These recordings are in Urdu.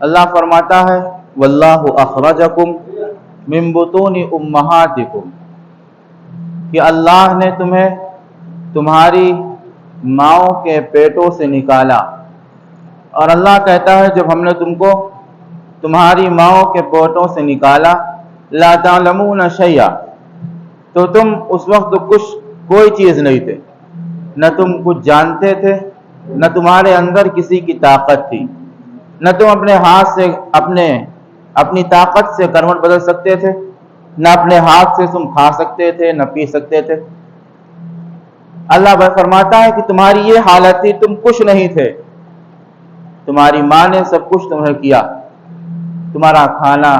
اللہ فرماتا ہے واللہ اخرجکم من بطون امہاتکم، کہ اللہ نے تمہیں تمہاری ماؤں کے پیٹوں سے نکالا۔ اور اللہ کہتا ہے جب ہم نے تم کو تمہاری ماؤں کے پیٹوں سے نکالا، لا تعلمون شیئا، تو تم اس وقت کوئی چیز نہیں تھے، نہ تم کچھ جانتے تھے، نہ تمہارے اندر کسی کی طاقت تھی، نہ تم اپنے ہاتھ سے اپنی طاقت سے کروٹ بدل سکتے تھے، نہ اپنے ہاتھ سے تم کھا سکتے تھے، نہ پی سکتے تھے۔ اللہ فرماتا ہے کہ تمہاری یہ حالت تھی، تم کچھ نہیں تھے، تمہاری ماں نے سب کچھ تمہیں کیا، تمہارا کھانا،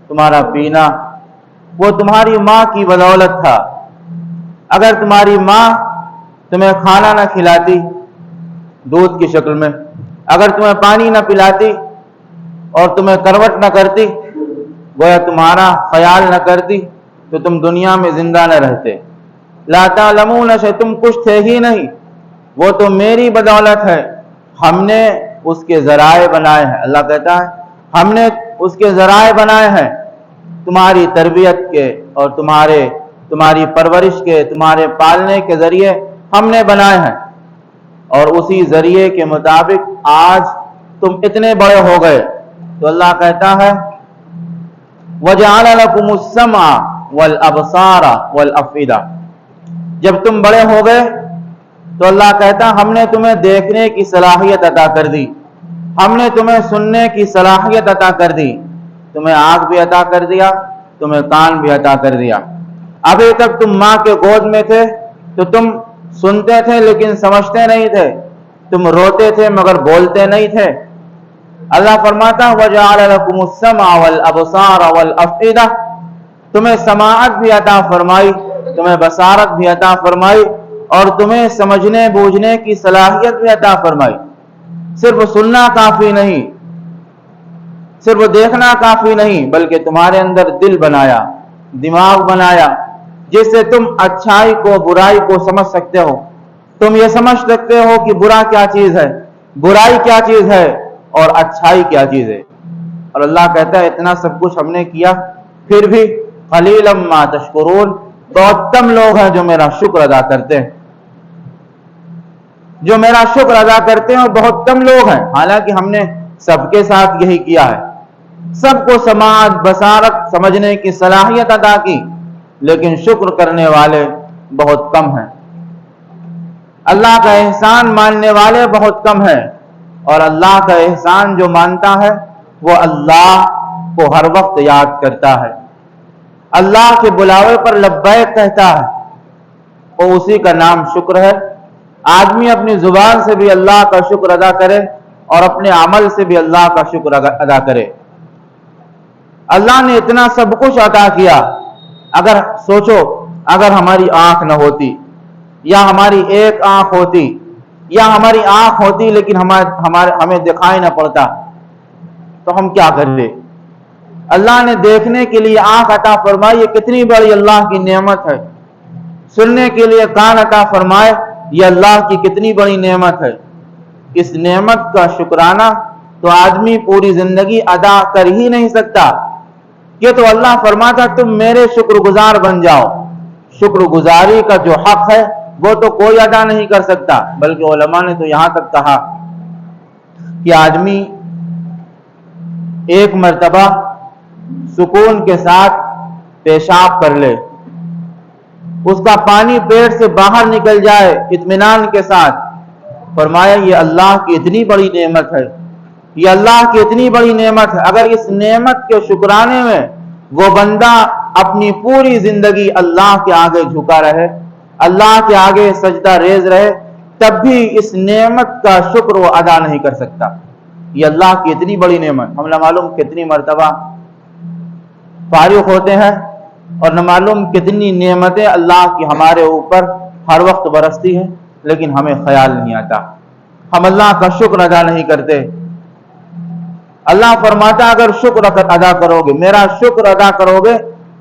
تمہارا پینا، وہ تمہاری ماں کی بدولت تھا۔ اگر تمہاری ماں تمہیں کھانا نہ کھلاتی دودھ کی شکل میں، اگر تمہیں پانی نہ پلاتی اور تمہیں کروٹ نہ کرتی، گویا تمہارا خیال نہ کرتی، تو تم دنیا میں زندہ نہ رہتے۔ لا تعلمون شیئا، تم کچھ تھے ہی نہیں، وہ تو میری بدولت ہے، ہم نے اس کے ذرائع بنائے ہیں۔ اللہ کہتا ہے ہم نے اس کے ذرائع بنائے ہیں، تمہاری تربیت کے اور تمہاری پرورش کے، تمہارے پالنے کے ذریعے ہم نے بنائے ہیں، اور اسی ذریعے کے مطابق آج تم اتنے بڑے ہو گئے۔ تو اللہ کہتا ہے وَجَعَلَ لَكُمُ السَّمْعَ وَالْأَبْصَارَ وَالْأَفْئِدَةَ، جب تم بڑے ہو گئے تو اللہ کہتا ہم نے تمہیں دیکھنے کی صلاحیت عطا کر دی، ہم نے تمہیں سننے کی صلاحیت عطا کر دی، تمہیں آنکھ بھی عطا کر دیا، تمہیں کان بھی عطا کر دیا۔ ابھی تک تم ماں کے گود میں تھے تو تم سنتے تھے لیکن سمجھتے نہیں تھے، تم روتے تھے مگر بولتے نہیں تھے۔ اللہ فرماتا وَجَعَلَ لَكُمُ السَّمْعَ وَالْأَبْصَارَ وَالْأَفْئِدَةَ، تمہیں سماعت بھی عطا فرمائی، تمہیں بصارت بھی عطا فرمائی، اور تمہیں سمجھنے بوجھنے کی صلاحیت بھی عطا فرمائی۔ صرف سننا کافی نہیں، صرف دیکھنا کافی نہیں، بلکہ تمہارے اندر دل بنایا، دماغ بنایا، جس سے تم اچھائی کو برائی کو سمجھ سکتے ہو، تم یہ سمجھ سکتے ہو کہ برا کیا چیز ہے، برائی کیا چیز ہے، اور اچھائی کیا چیز ہے۔ اور اللہ کہتا ہے اتنا سب کچھ ہم نے کیا، پھر بھی قلیلا ما تشکرون، بہت کم لوگ ہیں جو میرا شکر ادا کرتے ہیں، جو میرا شکر ادا کرتے ہیں، بہت کم لوگ ہیں۔ حالانکہ ہم نے سب کے ساتھ یہی کیا ہے، سب کو سماعت بصارت سمجھنے کی صلاحیت عطا کی، لیکن شکر کرنے والے بہت کم ہیں۔ اللہ کا احسان ماننے والے بہت کم ہیں، اور اللہ کا احسان جو مانتا ہے وہ اللہ کو ہر وقت یاد کرتا ہے، اللہ کے بلاوے پر لبیک کہتا ہے، اور اسی کا نام شکر ہے۔ آدمی اپنی زبان سے بھی اللہ کا شکر ادا کرے اور اپنے عمل سے بھی اللہ کا شکر ادا کرے۔ اللہ نے اتنا سب کچھ عطا کیا، اگر سوچو اگر ہماری آنکھ نہ ہوتی، یا ہماری ایک آنکھ ہوتی، یا ہماری آنکھ ہوتی لیکن ہمیں دکھائی نہ پڑتا، تو ہم کیا کرتے؟ اللہ نے دیکھنے کے لیے آنکھ عطا فرمائی، یہ کتنی بڑی اللہ کی نعمت ہے۔ سننے کے لیے کان عطا فرمائے، یہ اللہ کی کتنی بڑی نعمت ہے۔ اس نعمت کا شکرانہ تو آدمی پوری زندگی ادا کر ہی نہیں سکتا۔ یہ تو اللہ فرماتا تم میرے شکر گزار بن جاؤ۔ شکر گزاری کا جو حق ہے وہ تو کوئی ادا نہیں کر سکتا، بلکہ علماء نے تو یہاں تک کہا کہ آدمی ایک مرتبہ سکون کے ساتھ پیشاب کر لے، اس کا پانی پیٹ سے باہر نکل جائے اطمینان کے ساتھ، فرمایا یہ اللہ کی اتنی بڑی نعمت ہے، یہ اللہ کی اتنی بڑی نعمت ہے۔ اگر اس نعمت کے شکرانے میں وہ بندہ اپنی پوری زندگی اللہ کے آگے جھکا رہے، اللہ کے آگے سجدہ ریز رہے، تب بھی اس نعمت کا شکر وہ ادا نہیں کر سکتا۔ یہ اللہ کی اتنی بڑی نعمت، ہم نہ معلوم کتنی مرتبہ فارغ ہوتے ہیں اور نہ معلوم کتنی نعمتیں اللہ کی ہمارے اوپر ہر وقت برستی ہیں، لیکن ہمیں خیال نہیں آتا، ہم اللہ کا شکر ادا نہیں کرتے۔ اللہ فرماتا اگر شکر ادا کرو گے، میرا شکر ادا کرو گے،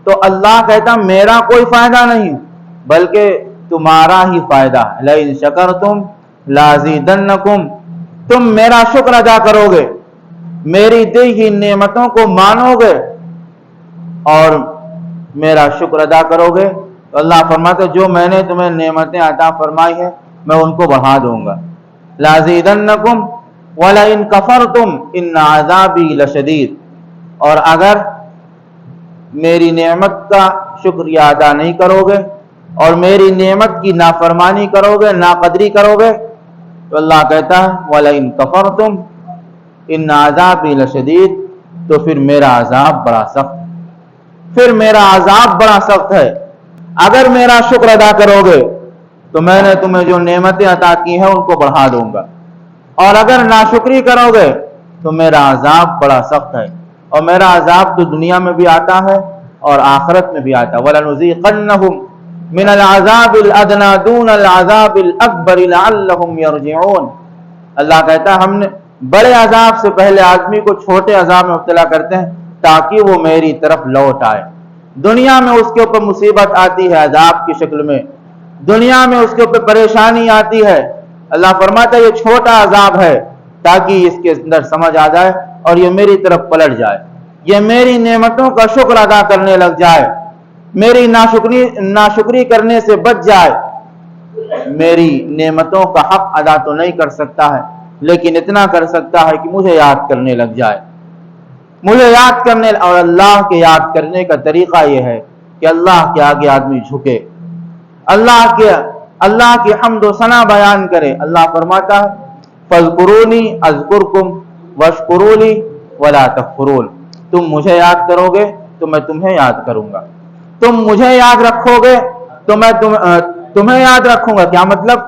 تو اللہ کہتا میرا کوئی فائدہ نہیں بلکہ تمہارا ہی فائدہ ہے۔ لَئِن شَكَرْتُمْ لَأَزِيدَنَّكُمْ، تم میرا شکر ادا کرو گے، میری دی ہوئی نعمتوں کو مانو گے اور میرا شکر ادا کرو گے تو اللہ فرماتے جو میں نے تمہیں نعمتیں عطا فرمائی ہیں میں ان کو بڑھا دوں گا. لازیدنکم ولئن کفرتم ان عذابی لشدید. اور اگر میری نعمت کا شکریہ ادا نہیں کرو گے اور میری نعمت کی نافرمانی کرو گے، ناقدری کرو گے، تو اللہ کہتا ہے وَلَئِن كَفَرْتُمْ إِنَّ عَذَابِي لَشَدِيدٌ، تو پھر میرا عذاب بڑا سخت، پھر میرا عذاب بڑا سخت ہے. اگر میرا شکر ادا کرو گے تو میں نے تمہیں جو نعمتیں عطا کی ہیں ان کو بڑھا دوں گا، اور اگر ناشکری کرو گے تو میرا عذاب بڑا سخت ہے. اور میرا عذاب تو دنیا میں بھی آتا ہے اور آخرت میں بھی آتا ہے. وَلَنُذِيقَنَّهُمْ مِنَ الْعَذَابِ الْأَدْنَىٰ دُونَ الْعَذَابِ الْأَكْبَرِ لَعَلَّهُمْ يَرْجِعُونَ. اللہ کہتا ہے ہم نے بڑے عذاب سے پہلے آدمی کو چھوٹے عذاب میں مبتلا کرتے ہیں تاکہ وہ میری طرف لوٹ آئے. دنیا میں اس کے اوپر مصیبت آتی ہے عذاب کی شکل میں، دنیا میں اس کے اوپر پریشانی آتی ہے. اللہ فرماتا ہے یہ چھوٹا عذاب ہے تاکہ اس کے اندر سمجھ آ جائے اور یہ میری طرف پلٹ جائے، یہ میری نعمتوں کا شکر ادا کرنے لگ جائے، میری ناشکری کرنے سے بچ جائے. میری نعمتوں کا حق ادا تو نہیں کر سکتا ہے لیکن اتنا کر سکتا ہے کہ مجھے یاد کرنے لگ جائے، مجھے یاد کرنے. اور اللہ کے یاد کرنے کا طریقہ یہ ہے کہ اللہ کے آگے آدمی جھکے، اللہ کی حمد و ثنا بیان کرے. اللہ فرماتا ہے فَاذْكُرُونِي أَذْكُرْكُمْ وَاشْكُرُوا لِي وَلَا تَكْفُرُونَ. تم مجھے یاد کرو گے تو میں تمہیں یاد کروں گا، تم مجھے یاد رکھو گے تو میں تمہیں یاد رکھوں گا. کیا مطلب؟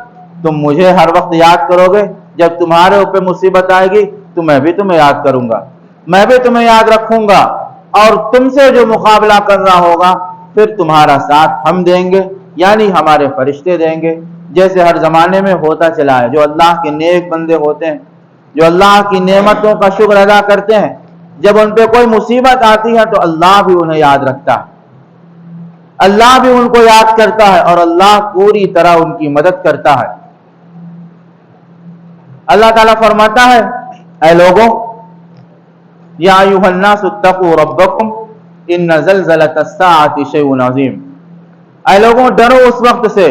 تم مجھے ہر وقت یاد کرو گے، جب تمہارے اوپر مصیبت آئے گی تو میں بھی تمہیں یاد کروں گا، میں بھی تمہیں یاد رکھوں گا، اور تم سے جو مقابلہ کرنا ہوگا پھر تمہارا ساتھ ہم دیں گے، یعنی ہمارے فرشتے دیں گے، جیسے ہر زمانے میں ہوتا چلا ہے. جو اللہ کے نیک بندے ہوتے ہیں، جو اللہ کی نعمتوں کا شکر ادا کرتے ہیں، جب ان پہ کوئی مصیبت آتی ہے تو اللہ بھی انہیں یاد رکھتا ہے، اللہ بھی ان کو یاد کرتا ہے اور اللہ پوری طرح ان کی مدد کرتا ہے. اللہ تعالیٰ فرماتا ہے اے لوگوں یا ایھا الناس اتقوا ربکم ان زلزلۃ الساعۃ شیء عظیم. اے لوگوں ڈرو اس وقت سے،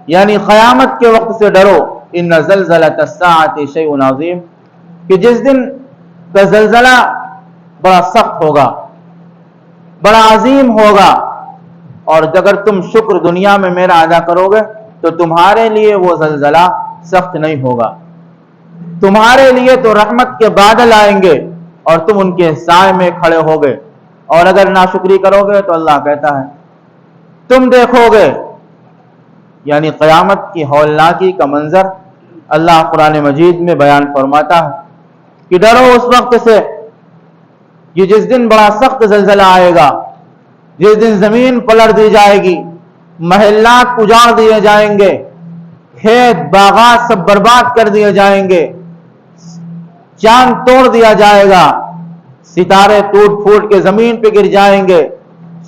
یعنی قیامت کے وقت سے ڈرو. ان زلزلۃ الساعۃ شیء عظیم، کہ جس دن کا زلزلہ بڑا سخت ہوگا، بڑا عظیم ہوگا. اور اگر تم شکر دنیا میں میرا ادا کرو گے تو تمہارے لیے وہ زلزلہ سخت نہیں ہوگا، تمہارے لیے تو رحمت کے بادل آئیں گے اور تم ان کے سائے میں کھڑے ہوگے. اور اگر ناشکری کرو گے تو اللہ کہتا ہے تم دیکھو گے، یعنی قیامت کی ہولناکی کا منظر اللہ قرآن مجید میں بیان فرماتا ہے کہ ڈرو اس وقت سے کہ جس دن بڑا سخت زلزلہ آئے گا، جس دن زمین پلٹ دی جائے گی، محلات اجاڑ دیے جائیں گے، کھیت باغات سب برباد کر دیے جائیں گے، چاند توڑ دیا جائے گا، ستارے ٹوٹ پھوٹ کے زمین پہ گر جائیں گے،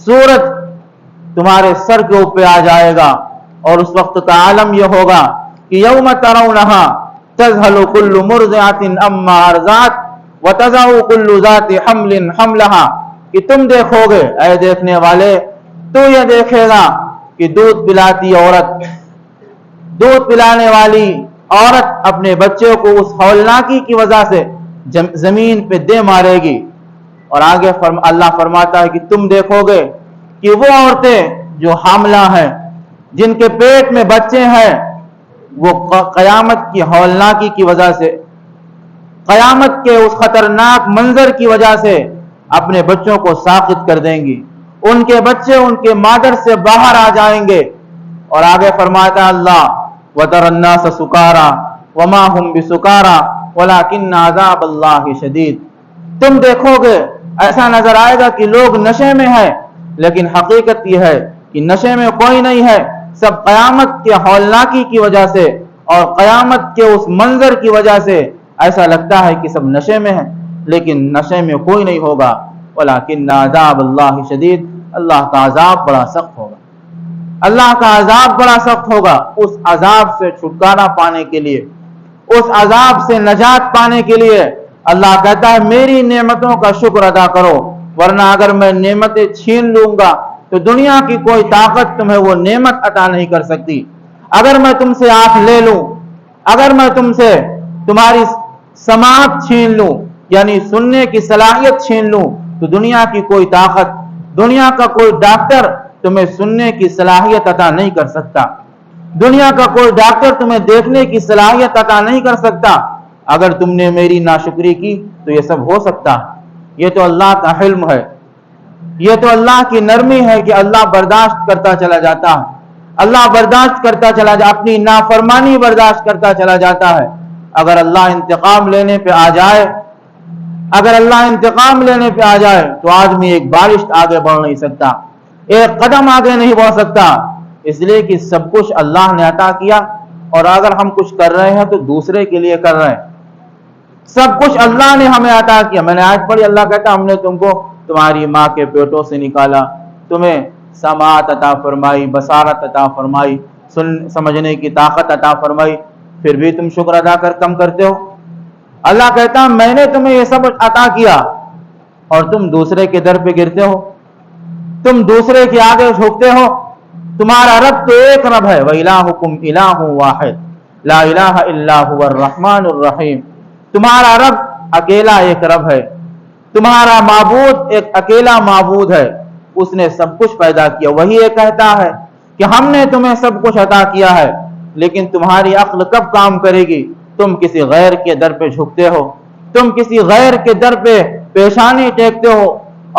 سورج تمہارے سر کے اوپر آ جائے گا. اور اس وقت کا عالم یہ ہوگا کہ یوم ترونہا تذہل کل مرضعۃ عما ارضعت وتضع کل ذات حمل حملہا. کہ تم دیکھو گے اے دیکھنے والے، تو یہ دیکھے گا کہ دودھ پلاتی عورت، دودھ پلانے والی عورت اپنے بچے کو اس ہولناکی کی وجہ سے زمین پہ دے مارے گی. اور آگے اللہ فرماتا ہے کہ تم دیکھو گے کہ وہ عورتیں جو حاملہ ہیں، جن کے پیٹ میں بچے ہیں، وہ قیامت کی ہولناکی کی وجہ سے، قیامت کے اس خطرناک منظر کی وجہ سے اپنے بچوں کو ساقط کر دیں گی. ان کے بچے ان کے مادر سے باہر آ جائیں گے. اور آگے فرماتا اللہ وَتَرَى النَّاسَ سُكَارَىٰ وَمَا هُمْ بِسُكَارَىٰ وَلَٰكِنَّ عَذَابَ اللَّهِ شَدِيدٌ. تم دیکھو گے ایسا نظر آئے گا کہ لوگ نشے میں ہیں، لیکن حقیقت یہ ہے کہ نشے میں کوئی نہیں ہے، سب قیامت کے ہولناکی کی وجہ سے اور قیامت کے اس منظر کی وجہ سے ایسا لگتا ہے کہ سب نشے میں ہیں، لیکن نشے میں کوئی نہیں ہوگا. وَلَٰكِنَّ عَذَابَ اللَّهِ شَدِيدٌ. اللہ کا عذاب بڑا سخت ہوگا، اللہ کا عذاب بڑا سخت ہوگا. اس عذاب سے چھٹکارا پانے کے لیے، اس عذاب سے نجات پانے کے لیے اللہ کہتا ہے میری نعمتوں کا شکر ادا کرو، ورنہ اگر میں نعمتیں چھین لوں گا تو دنیا کی کوئی طاقت تمہیں وہ نعمت عطا نہیں کر سکتی۔ اگر میں تم سے آنکھ لے لوں، اگر میں تم سے تمہاری سماعت چھین لوں یعنی سننے کی صلاحیت چھین لوں تو دنیا کی کوئی طاقت، دنیا کا کوئی ڈاکٹر تمہیں سننے کی صلاحیت عطا نہیں کر سکتا، دنیا کا کوئی ڈاکٹر تمہیں دیکھنے کی صلاحیت عطا نہیں کر سکتا۔ اگر تم نے میری ناشکری کی تو یہ سب ہو سکتا ہے۔ یہ تو اللہ کا حلم ہے، یہ تو اللہ کی نرمی ہے کہ اللہ برداشت کرتا چلا جاتا ہے، اللہ برداشت کرتا چلا جاتا، اپنی نافرمانی برداشت کرتا چلا جاتا ہے۔ اگر اللہ انتقام لینے پہ آ جائے، اگر اللہ انتقام لینے پہ آ جائے تو آدمی ایک بارش آگے بڑھ نہیں سکتا، ایک قدم آگے نہیں بڑھ سکتا، اس لیے کہ سب کچھ اللہ نے عطا کیا، اور اگر ہم کچھ کر رہے ہیں تو دوسرے کے لیے کر رہے ہیں۔ سب کچھ اللہ نے ہمیں عطا کیا۔ میں نے آج پڑھی، اللہ کہتا ہم نے تم کو تمہاری ماں کے پیٹوں سے نکالا، تمہیں سماعت عطا فرمائی، بصارت عطا فرمائی، سمجھنے کی طاقت عطا فرمائی، پھر بھی تم شکر ادا کر کم کرتے ہو۔ اللہ کہتا میں نے تمہیں یہ سب عطا کیا اور تم دوسرے کے در پہ گرتے ہو، تم دوسرے کے آگے جھکتے ہو۔ تمہارا رب تو ایک رب ہے، وَإِلَٰهُكُمْ إِلَٰهٌ وَاحِدٌ لَا إِلَٰهَ إِلَّا هُوَ الرَّحْمَٰنُ الرَّحِيمُ۔ تمہارا رب اکیلا ایک رب ہے، تمہارا معبود ایک اکیلا معبود ہے، اس نے سب کچھ پیدا کیا۔ وہی یہ کہتا ہے کہ ہم نے تمہیں سب کچھ عطا کیا ہے، لیکن تمہاری عقل کب کام کرے گی؟ تم کسی غیر کے در پہ جھکتے ہو، تم کسی غیر کے در پہ پیشانی ٹیکتے ہو،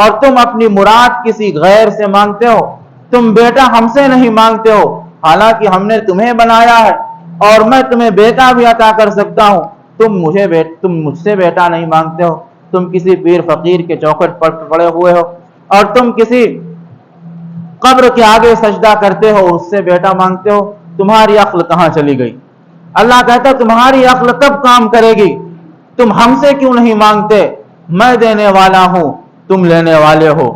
اور تم اپنی مراد کسی غیر سے مانگتے ہو۔ تم بیٹا ہم سے نہیں مانگتے ہو، حالانکہ ہم نے تمہیں بنایا ہے اور میں تمہیں بیٹا بھی عطا کر سکتا ہوں، تم مجھ سے بیٹا نہیں مانگتے ہو۔ تم کسی پیر فقیر کے چوکھٹ پر پڑے ہوئے ہو اور تم کسی قبر کے آگے سجدہ کرتے ہو، اس سے بیٹا مانگتے ہو۔ تمہاری عقل کہاں چلی گئی؟ اللہ کہتا ہے تمہاری عقل کب کام کرے گی؟ تم ہم سے کیوں نہیں مانگتے؟ میں دینے والا ہوں، تم لینے والے ہو۔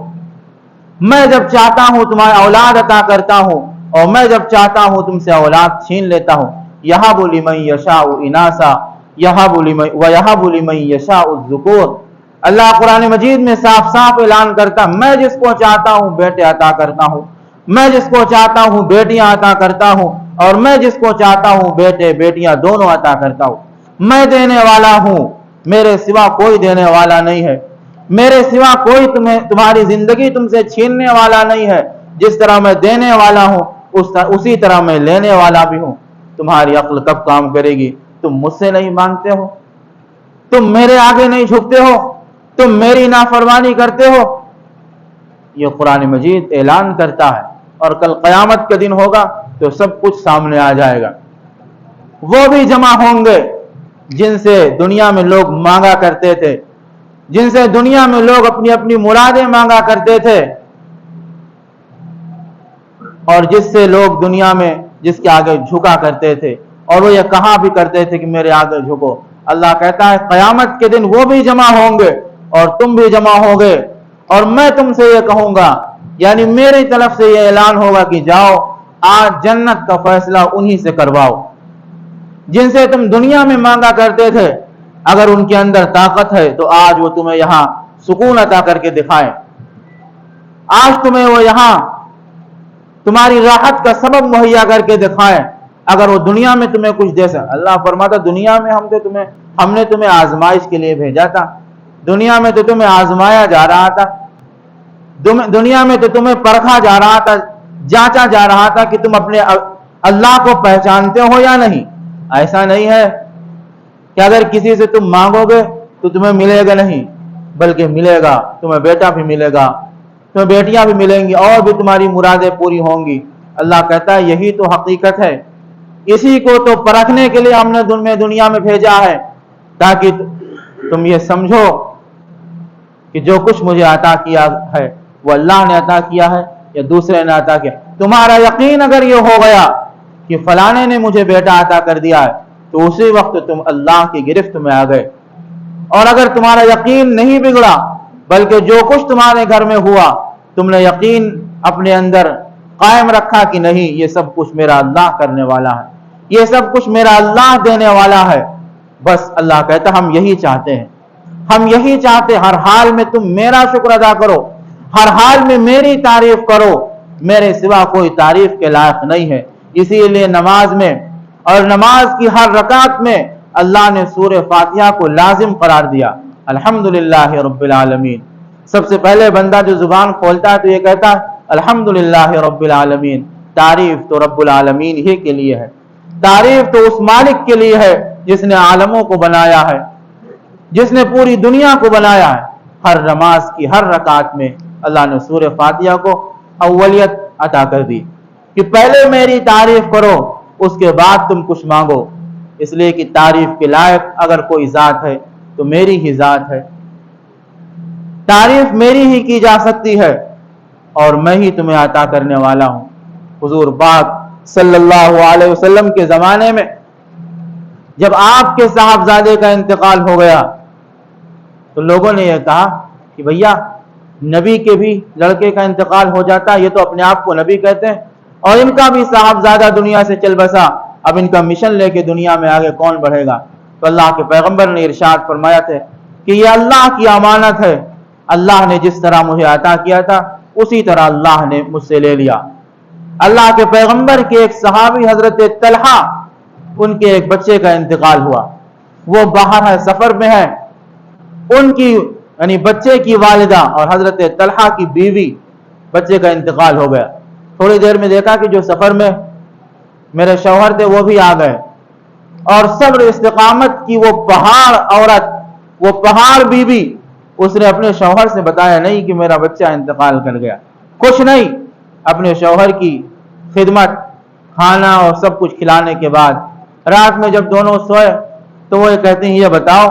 میں جب چاہتا ہوں تمہیں اولاد عطا کرتا ہوں، اور میں جب چاہتا ہوں تم سے اولاد چھین لیتا ہوں۔ یَهَبُ لِمَن یَشَاءُ إِنَاثًا وَیَهَبُ لِمَن یَشَاءُ الذُّکُورَ۔ اللہ قرآن مجید میں صاف صاف اعلان کرتا میں جس کو چاہتا ہوں بیٹے عطا کرتا ہوں، میں جس کو چاہتا ہوں بیٹیاں عطا کرتا ہوں، اور میں جس کو چاہتا ہوں بیٹے بیٹیاں دونوں عطا کرتا ہوں۔ میں دینے والا ہوں، میرے سوا کوئی دینے والا نہیں ہے، میرے سوا کوئی تمہاری زندگی تم سے چھیننے والا نہیں ہے۔ جس طرح میں دینے والا ہوں اسی طرح میں لینے والا بھی ہوں۔ تمہاری عقل کب کام کرے گی؟ تم مجھ سے نہیں مانگتے ہو، تم میرے آگے نہیں جھکتے ہو، تم میری نافرمانی کرتے ہو۔ یہ قرآن مجید اعلان کرتا ہے، اور کل قیامت کا دن ہوگا تو سب کچھ سامنے آ جائے گا۔ وہ بھی جمع ہوں گے جن سے دنیا میں لوگ مانگا کرتے تھے، جن سے دنیا میں لوگ اپنی اپنی مرادیں مانگا کرتے تھے، اور جس سے لوگ دنیا میں جس کے آگے جھکا کرتے تھے، اور وہ یہ کہا بھی کرتے تھے کہ میرے آگے جھکو۔ اللہ کہتا ہے قیامت کے دن وہ بھی جمع ہوں گے اور تم بھی جمع ہوگے، اور میں تم سے یہ کہوں گا، یعنی میری طرف سے یہ اعلان ہوگا کہ جاؤ آج جنت کا فیصلہ انہی سے کرواؤ جن سے تم دنیا میں مانگا کرتے تھے۔ اگر ان کے اندر طاقت ہے تو آج وہ تمہیں یہاں سکون عطا کر کے دکھائیں، آج تمہیں وہ یہاں تمہاری راحت کا سبب مہیا کر کے دکھائیں۔ اگر وہ دنیا میں تمہیں کچھ دے سکے، اللہ فرماتا دنیا میں ہم نے تمہیں آزمائش کے لیے بھیجا تھا، دنیا میں تو تمہیں آزمایا جا رہا تھا، دنیا میں تو تمہیں پرکھا جا رہا تھا، جانچا جا رہا تھا کہ تم اپنے اللہ کو پہچانتے ہو یا نہیں۔ ایسا نہیں ہے کہ اگر کسی سے تم مانگو گے تو تمہیں ملے گا نہیں، بلکہ ملے گا، تمہیں بیٹا بھی ملے گا، تمہیں بیٹیاں بھی ملیں گی، اور بھی تمہاری مرادیں پوری ہوں گی۔ اللہ کہتا ہے یہی تو حقیقت ہے، اسی کو تو پرکھنے کے لیے ہم نے دنیا میں بھیجا ہے، تاکہ تم یہ سمجھو کہ جو کچھ مجھے عطا کیا ہے وہ اللہ نے عطا کیا ہے یا دوسرے نے عطا کیا۔ تمہارا یقین اگر یہ ہو گیا کہ فلانے نے مجھے بیٹا عطا کر دیا ہے تو اسی وقت تم اللہ کی گرفت میں آ گئے، اور اگر تمہارا یقین نہیں بگڑا بلکہ جو کچھ تمہارے گھر میں ہوا تم نے یقین اپنے اندر قائم رکھا کہ نہیں یہ سب کچھ میرا اللہ کرنے والا ہے، یہ سب کچھ میرا اللہ دینے والا ہے، بس اللہ کہتا ہم یہی چاہتے ہیں ہم یہی چاہتے ہر حال میں تم میرا شکر ادا کرو، ہر حال میں میری تعریف کرو، میرے سوا کوئی تعریف کے لائق نہیں ہے۔ اسی لیے نماز میں اور نماز کی ہر رکعت میں اللہ نے سورہ فاتحہ کو لازم قرار دیا، الحمدللہ رب العالمین۔ سب سے پہلے بندہ جو زبان کھولتا ہے تو یہ کہتا ہے الحمدللہ رب العالمین، تعریف تو رب العالمین ہی کے لیے ہے، تعریف تو اس مالک کے لیے ہے جس نے عالموں کو بنایا ہے، جس نے پوری دنیا کو بنایا ہے۔ ہر نماز کی ہر رکعت میں اللہ نے سورہ فاتحہ کو اولیت عطا کر دی کہ پہلے میری تعریف کرو، اس کے بعد تم کچھ مانگو، اس لیے کہ تعریف کے لائق اگر کوئی ذات ہے تو میری ہی ذات ہے، تعریف میری ہی کی جا سکتی ہے اور میں ہی تمہیں عطا کرنے والا ہوں۔ حضور پاک صلی اللہ علیہ وسلم کے زمانے میں جب آپ کے صاحبزادے کا انتقال ہو گیا تو لوگوں نے یہ کہا کہ بھیا نبی کے بھی لڑکے کا انتقال ہو جاتا، یہ تو اپنے آپ کو نبی کہتے ہیں اور ان کا بھی صاحبزادہ دنیا سے چل بسا، اب ان کا مشن لے کے دنیا میں آگے کون بڑھے گا؟ تو اللہ کے پیغمبر نے ارشاد فرمایا تھا کہ یہ اللہ کی امانت ہے، اللہ نے جس طرح مجھے عطا کیا تھا اسی طرح اللہ نے مجھ سے لے لیا۔ اللہ کے پیغمبر کے ایک صحابی حضرت طلحہ، ان کے ایک بچے کا انتقال ہوا، وہ باہر ہے، سفر میں ہے، ان کی یعنی بچے کی والدہ اور حضرت طلحہ کی بیوی، بچے کا انتقال ہو گیا۔ تھوڑی دیر میں دیکھا کہ جو سفر میں میرے شوہر تھے وہ بھی آ گئے، اور صبر استقامت کی وہ پہاڑ عورت، وہ پہاڑ بیوی، اس نے اپنے شوہر سے بتایا نہیں کہ میرا بچہ انتقال کر گیا، کچھ نہیں، اپنے شوہر کی خدمت، کھانا اور سب کچھ کھلانے کے بعد رات میں جب دونوں سوئے تو وہ کہتے ہیں یہ بتاؤ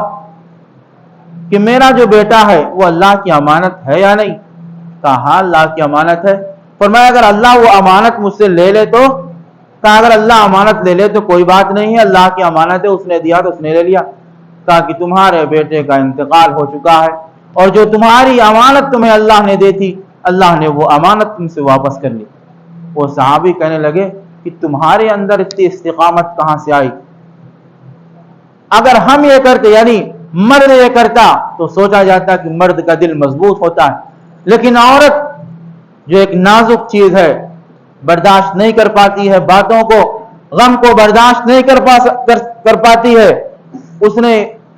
کہ میرا جو بیٹا ہے وہ اللہ کی امانت ہے یا نہیں؟ کہا ہاں اللہ کی امانت ہے۔ فرمایا اگر اللہ وہ امانت مجھ سے لے لے تو؟ کہا اگر اللہ امانت لے لے تو کوئی بات نہیں ہے، اللہ کی امانت ہے، اس نے دیا تو اس نے لے لیا۔ کہا کہ تمہارے بیٹے کا انتقال ہو چکا ہے اور جو تمہاری امانت تمہیں اللہ نے دی تھی اللہ نے وہ امانت تم سے واپس کر لی۔ وہ صحابی کہنے لگے کہ تمہارے اندر اتنی استقامت کہاں سے آئی؟ اگر ہم یہ کرتے یعنی مرد یہ کرتا تو سوچا جاتا کہ مرد کا دل مضبوط ہوتا ہے، لیکن عورت جو ایک نازک چیز ہے، برداشت نہیں کر پاتی ہے باتوں کو، غم کو برداشت نہیں کر پاتی ہے، اس نے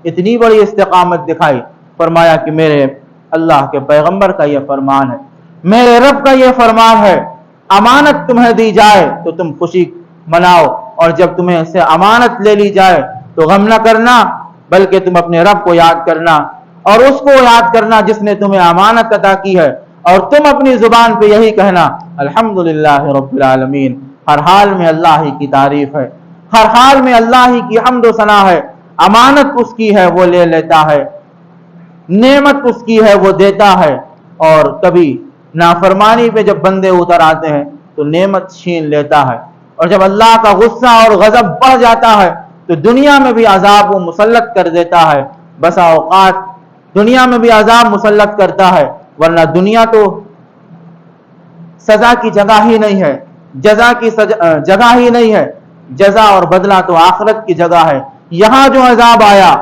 اتنی بڑی استقامت دکھائی۔ فرمایا کہ میرے اللہ کے پیغمبر کا یہ فرمان ہے، میرے رب کا یہ فرمان ہے، امانت تمہیں دی جائے تو تم خوشی مناؤ، اور جب تمہیں سے امانت لے لی جائے تو غم نہ کرنا، بلکہ تم اپنے رب کو یاد کرنا اور اس کو یاد کرنا جس نے تمہیں امانت عطا کی ہے، اور تم اپنی زبان پہ یہی کہنا الحمدللہ رب العالمین، ہر حال میں اللہ ہی کی تعریف ہے، ہر حال میں اللہ ہی کی حمد و ثنا ہے، امانت اس کی ہے وہ لے لیتا ہے، نعمت اس کی ہے وہ دیتا ہے، اور کبھی نافرمانی پہ جب بندے اتر آتے ہیں تو نعمت چھین لیتا ہے، اور جب اللہ کا غصہ اور غضب بڑھ جاتا ہے تو دنیا میں بھی عذاب وہ مسلط کر دیتا ہے۔ بسا اوقات دنیا میں بھی عذاب مسلط کرتا ہے، ورنہ دنیا تو سزا کی جگہ ہی نہیں ہے، جزا کی جگہ ہی نہیں ہے، جزا اور بدلہ تو آخرت کی جگہ ہے۔ یہاں جو عذاب آیا،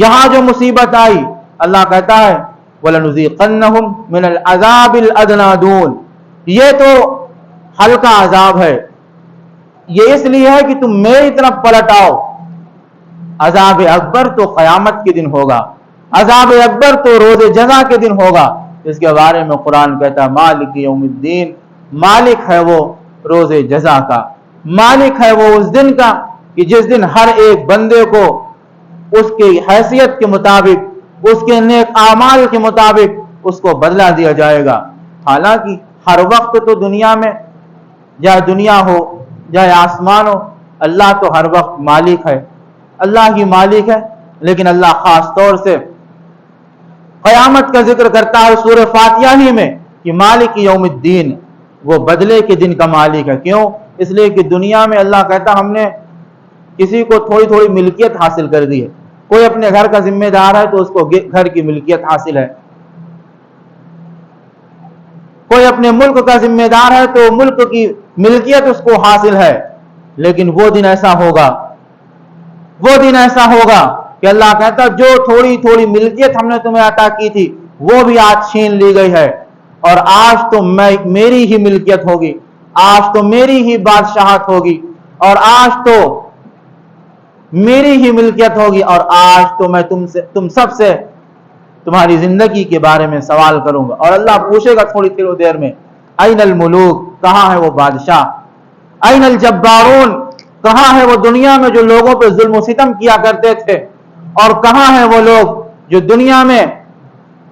یہاں جو مصیبت آئی، اللہ کہتا ہے وَلَنُذِيقَنَّهُمْ مِنَ الْعَذَابِ الْأَدْنَىٰ دُونَ، یہ تو ہلکا عذاب ہے، یہ اس لیے ہے کہ تم میری طرف پلٹ آؤ۔ عذاب اکبر تو قیامت کے دن ہوگا، عذاب اکبر تو روز جزا کے دن ہوگا، اس کے بارے میں قرآن کہتا ہے مالک یوم الدین، مالک ہے وہ روز جزا کا، مالک ہے وہ اس دن کا کہ جس دن ہر ایک بندے کو اس کی حیثیت کے مطابق، اس کے نیک اعمال کے مطابق اس کو بدلہ دیا جائے گا۔ حالانکہ ہر وقت تو دنیا میں، چاہے دنیا ہو چاہے آسمان ہو، اللہ تو ہر وقت مالک ہے، اللہ ہی مالک ہے، لیکن اللہ خاص طور سے قیامت کا ذکر کرتا ہے سورہ فاتحہ ہی میں کہ مالک یوم الدین، وہ بدلے کے دن کا مالک ہے۔ کیوں؟ اس لیے کہ دنیا میں اللہ کہتا ہم نے کسی کو تھوڑی تھوڑی ملکیت حاصل کر دی ہے، کوئی اپنے گھر کا ذمہ دار ہے تو اس کو گھر کی ملکیت حاصل ہے، کوئی اپنے ملک کا ذمہ دار ہے تو ملک کی ملکیت اس کو حاصل ہے، لیکن وہ دن ایسا ہوگا کہ اللہ کہتا جو تھوڑی تھوڑی ملکیت ہم نے تمہیں عطا کی تھی وہ بھی آج چھین لی گئی ہے، اور آج تو میری ہی ملکیت ہوگی، آج تو میری ہی بادشاہت ہوگی، اور آج تو میری ہی ملکیت ہوگی، اور آج تو میں تم سب سے تمہاری زندگی کے بارے میں سوال کروں گا۔ اور اللہ پوچھے گا تھوڑی دیر میں، این الملوک، کہاں ہے وہ بادشاہ، این الجبارون، کہاں ہے وہ دنیا میں جو لوگوں پہ ظلم و ستم کیا کرتے تھے، اور کہاں ہے وہ لوگ جو دنیا میں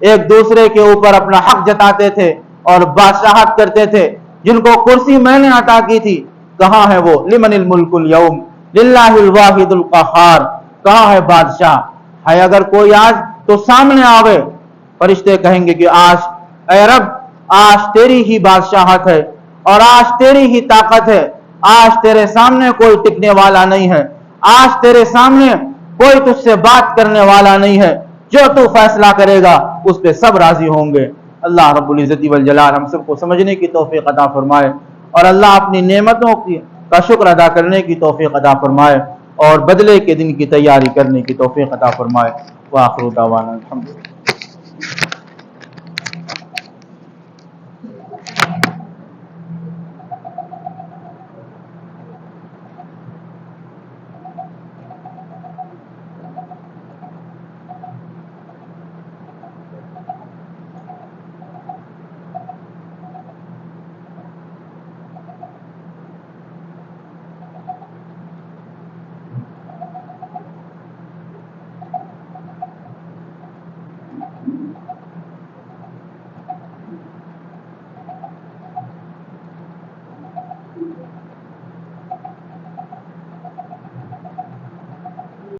ایک دوسرے کے اوپر اپنا حق جتاتے تھے اور بادشاہت کرتے تھے، جن کو کرسی میں نے عطا کی تھی، کہاں ہے وہ؟ لمن الملک اليوم للہ الواحد القہار، کہاں ہے بادشاہ؟ ہے اگر کوئی آج تو سامنے آوے۔ فرشتے کہیں گے کہ آج اے رب، آج تیری ہی بادشاہت ہے، اور آج تیری ہی طاقت ہے، آج تیرے سامنے کوئی ٹکنے والا نہیں ہے، آج تیرے سامنے کوئی تجھ سے بات کرنے والا نہیں ہے، جو تو فیصلہ کرے گا اس پہ سب راضی ہوں گے۔ اللہ رب العزت والجلال ہم سب کو سمجھنے کی توفیق عطا فرمائے، اور اللہ اپنی نعمتوں کا شکر ادا کرنے کی توفیق عطا فرمائے، اور بدلے کے دن کی تیاری کرنے کی توفیق عطا فرمائے۔ وآخر دعوانا الحمدللہ۔